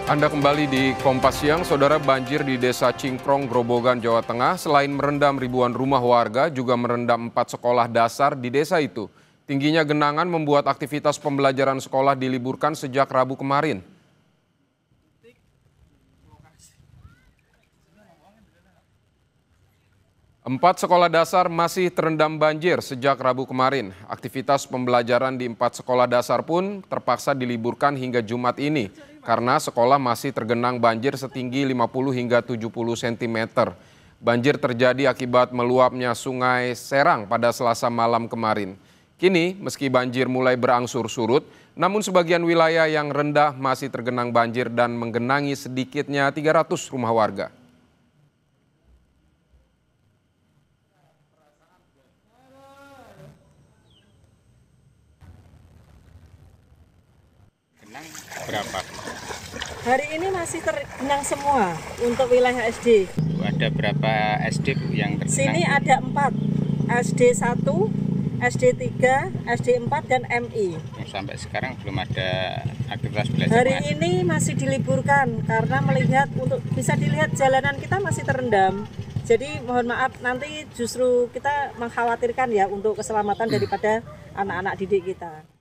Anda kembali di Kompas Siang, Saudara. Banjir di Desa Cingkrong, Grobogan, Jawa Tengah selain merendam ribuan rumah warga, juga merendam 4 sekolah dasar di desa itu. Tingginya genangan membuat aktivitas pembelajaran sekolah diliburkan sejak Rabu kemarin. 4 sekolah dasar masih terendam banjir sejak Rabu kemarin. Aktivitas pembelajaran di 4 sekolah dasar pun terpaksa diliburkan hingga Jumat ini karena sekolah masih tergenang banjir setinggi 50 hingga 70 cm. Banjir terjadi akibat meluapnya Sungai Serang pada Selasa malam kemarin. Kini, meski banjir mulai berangsur surut, namun sebagian wilayah yang rendah masih tergenang banjir dan menggenangi sedikitnya 300 rumah warga. Berapa? Hari ini masih tergenang semua untuk wilayah SD. Ada berapa SD Bu yang tergenang? Sini ada 4, SD 1, SD 3, SD 4, dan MI. Sampai sekarang belum ada aktivitas belajar. Hari ini masih diliburkan karena bisa dilihat jalanan kita masih terendam. Jadi mohon maaf, nanti justru kita mengkhawatirkan ya untuk keselamatan daripada anak-anak didik kita.